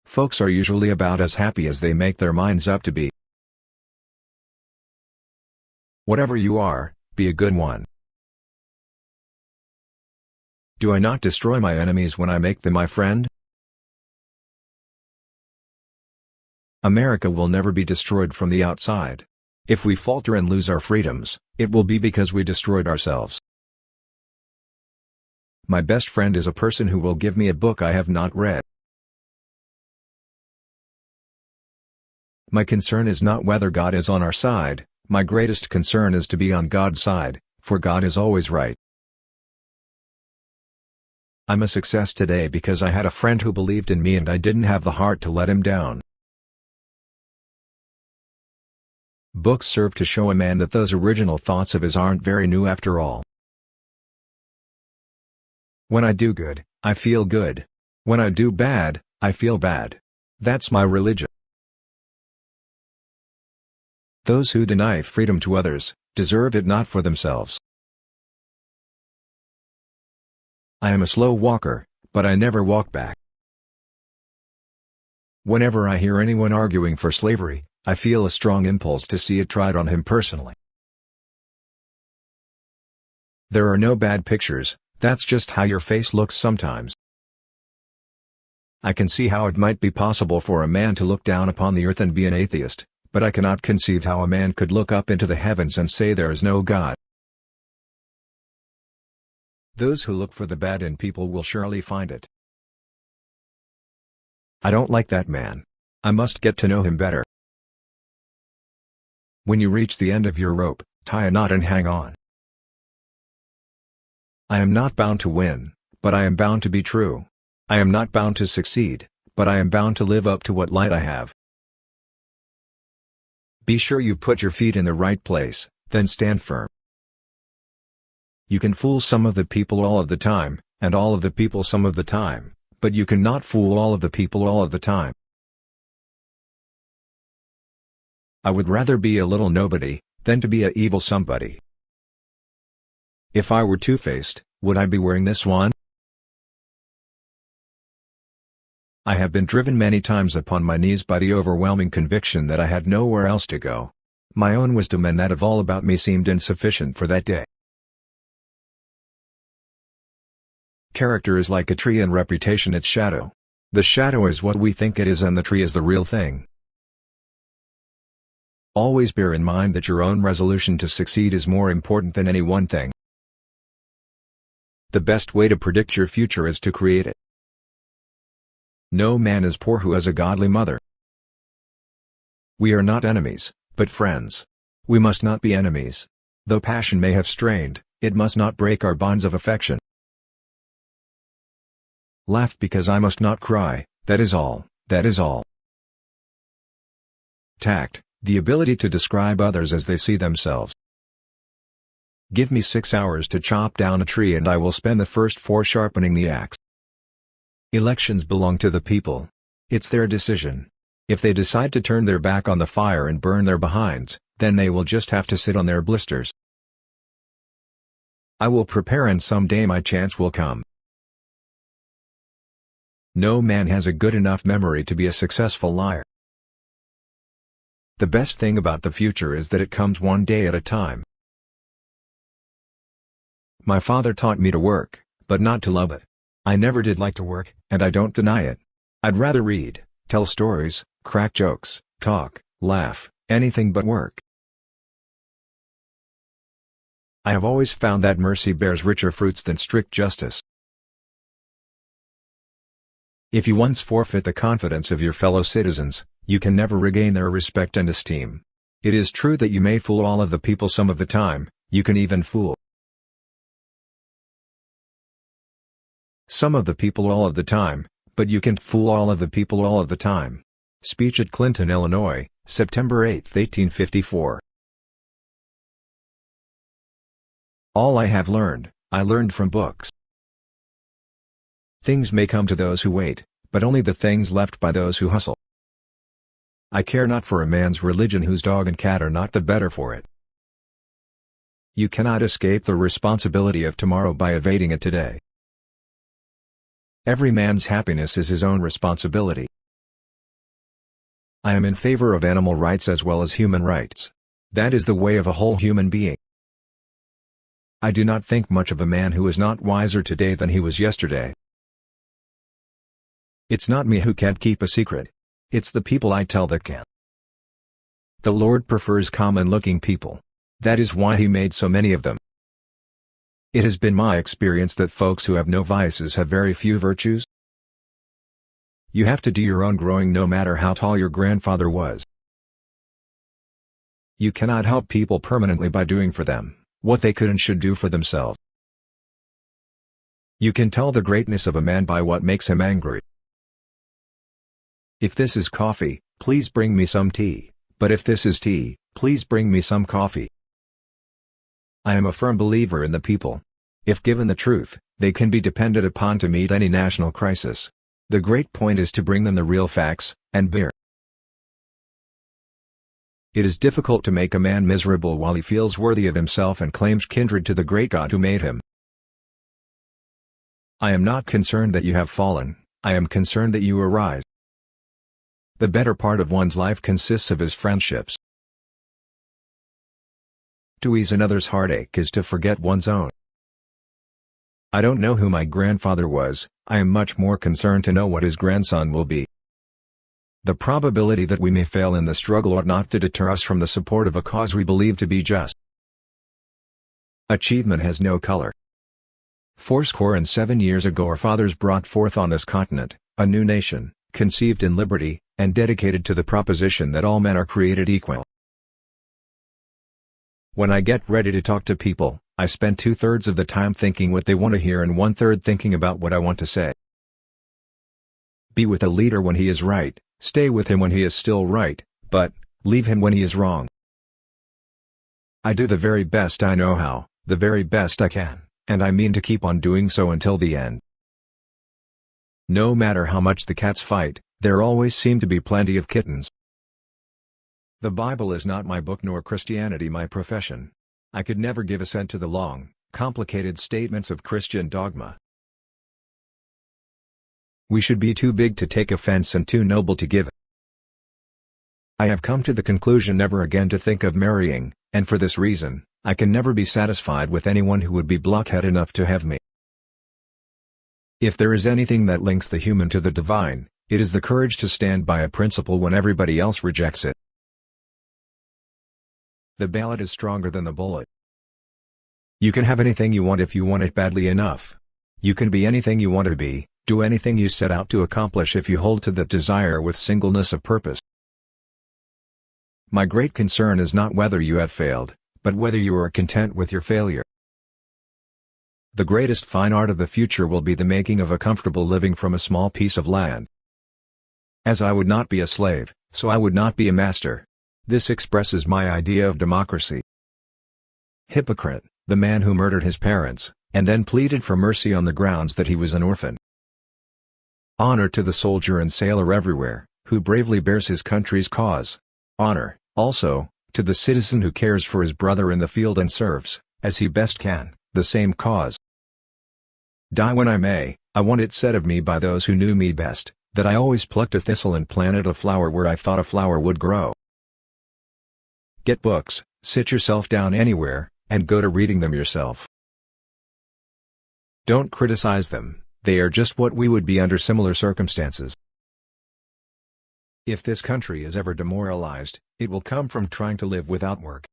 Folks are usually about as happy as they make their minds up to be. Whatever you are, be a good one. Do I not destroy my enemies when I make them my friend? America will never be destroyed from the outside. If we falter and lose our freedoms, it will be because we destroyed ourselves. My best friend is a person who will give me a book I have not read. My concern is not whether God is on our side, my greatest concern is to be on God's side, for God is always right. I'm a success today because I had a friend who believed in me and I didn't have the heart to let him down. Books serve to show a man that those original thoughts of his aren't very new after all. When I do good, I feel good. When I do bad, I feel bad. That's my religion. Those who deny freedom to others, deserve it not for themselves. I am a slow walker, but I never walk back. Whenever I hear anyone arguing for slavery, I feel a strong impulse to see it tried on him personally. There are no bad pictures, that's just how your face looks sometimes. I can see how it might be possible for a man to look down upon the earth and be an atheist, but I cannot conceive how a man could look up into the heavens and say there is no God. Those who look for the bad in people will surely find it. I don't like that man. I must get to know him better. When you reach the end of your rope, tie a knot and hang on. I am not bound to win, but I am bound to be true. I am not bound to succeed, but I am bound to live up to what light I have. Be sure you put your feet in the right place, then stand firm. You can fool some of the people all of the time, and all of the people some of the time, but you cannot fool all of the people all of the time. I would rather be a little nobody, than to be a evil somebody. If I were two-faced, would I be wearing this one? I have been driven many times upon my knees by the overwhelming conviction that I had nowhere else to go. My own wisdom and that of all about me seemed insufficient for that day. Character is like a tree and reputation its shadow. The shadow is what we think it is and the tree is the real thing. Always bear in mind that your own resolution to succeed is more important than any one thing. The best way to predict your future is to create it. No man is poor who has a godly mother. We are not enemies, but friends. We must not be enemies. Though passion may have strained, it must not break our bonds of affection. Laugh because I must not cry, that is all, that is all. Tact, the ability to describe others as they see themselves. Give me 6 hours to chop down a tree and I will spend the first 4 sharpening the axe. Elections belong to the people. It's their decision. If they decide to turn their back on the fire and burn their behinds, then they will just have to sit on their blisters. I will prepare and someday my chance will come. No man has a good enough memory to be a successful liar. The best thing about the future is that it comes one day at a time. My father taught me to work, but not to love it. I never did like to work, and I don't deny it. I'd rather read, tell stories, crack jokes, talk, laugh, anything but work. I have always found that mercy bears richer fruits than strict justice. If you once forfeit the confidence of your fellow citizens, you can never regain their respect and esteem. It is true that you may fool all of the people some of the time, you can even fool some of the people all of the time, but you can't fool all of the people all of the time. Speech at Clinton, Illinois, September 8, 1854. All I have learned, I learned from books. Things may come to those who wait, but only the things left by those who hustle. I care not for a man's religion whose dog and cat are not the better for it. You cannot escape the responsibility of tomorrow by evading it today. Every man's happiness is his own responsibility. I am in favor of animal rights as well as human rights. That is the way of a whole human being. I do not think much of a man who is not wiser today than he was yesterday. It's not me who can't keep a secret. It's the people I tell that can. The Lord prefers common-looking people. That is why He made so many of them. It has been my experience that folks who have no vices have very few virtues. You have to do your own growing no matter how tall your grandfather was. You cannot help people permanently by doing for them what they could and should do for themselves. You can tell the greatness of a man by what makes him angry. If this is coffee, please bring me some tea, but if this is tea, please bring me some coffee. I am a firm believer in the people. If given the truth, they can be depended upon to meet any national crisis. The great point is to bring them the real facts, and beer. It is difficult to make a man miserable while he feels worthy of himself and claims kindred to the great God who made him. I am not concerned that you have fallen, I am concerned that you arise. The better part of one's life consists of his friendships. To ease another's heartache is to forget one's own. I don't know who my grandfather was, I am much more concerned to know what his grandson will be. The probability that we may fail in the struggle ought not to deter us from the support of a cause we believe to be just. Achievement has no color. 7 years ago our fathers brought forth on this continent a new nation, conceived in liberty, and dedicated to the proposition that all men are created equal. When I get ready to talk to people, I spend 2/3 of the time thinking what they want to hear and 1/3 thinking about what I want to say. Be with a leader when he is right, stay with him when he is still right, but leave him when he is wrong. I do the very best I know how, the very best I can, and I mean to keep on doing so until the end. No matter how much the cats fight, there always seem to be plenty of kittens. The Bible is not my book nor Christianity my profession. I could never give assent to the long, complicated statements of Christian dogma. We should be too big to take offense and too noble to give it. I have come to the conclusion never again to think of marrying, and for this reason, I can never be satisfied with anyone who would be blockhead enough to have me. If there is anything that links the human to the divine, it is the courage to stand by a principle when everybody else rejects it. The ballot is stronger than the bullet. You can have anything you want if you want it badly enough. You can be anything you want to be, do anything you set out to accomplish if you hold to that desire with singleness of purpose. My great concern is not whether you have failed, but whether you are content with your failure. The greatest fine art of the future will be the making of a comfortable living from a small piece of land. As I would not be a slave, so I would not be a master. This expresses my idea of democracy. Hypocrite, the man who murdered his parents, and then pleaded for mercy on the grounds that he was an orphan. Honor to the soldier and sailor everywhere, who bravely bears his country's cause. Honor, also, to the citizen who cares for his brother in the field and serves, as he best can, the same cause. Die when I may, I want it said of me by those who knew me best, that I always plucked a thistle and planted a flower where I thought a flower would grow. Get books, sit yourself down anywhere, and go to reading them yourself. Don't criticize them, they are just what we would be under similar circumstances. If this country is ever demoralized, it will come from trying to live without work.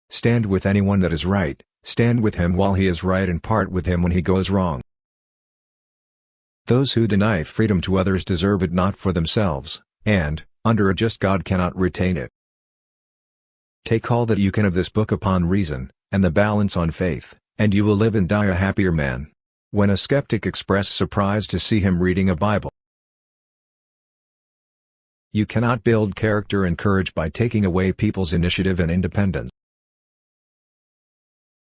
Stand with anyone that is right, stand with him while he is right and part with him when he goes wrong. Those who deny freedom to others deserve it not for themselves, and, under a just God cannot retain it. Take all that you can of this book upon reason, and the balance on faith, and you will live and die a happier man. When a skeptic expressed surprise to see him reading a Bible. You cannot build character and courage by taking away people's initiative and independence.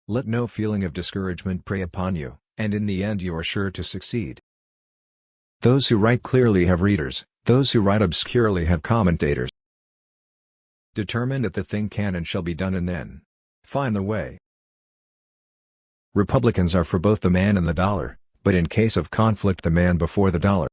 Let no feeling of discouragement prey upon you, and in the end you are sure to succeed. Those who write clearly have readers, those who write obscurely have commentators. Determine that the thing can and shall be done and then find the way. Republicans are for both the man and the dollar, but in case of conflict the man before the dollar.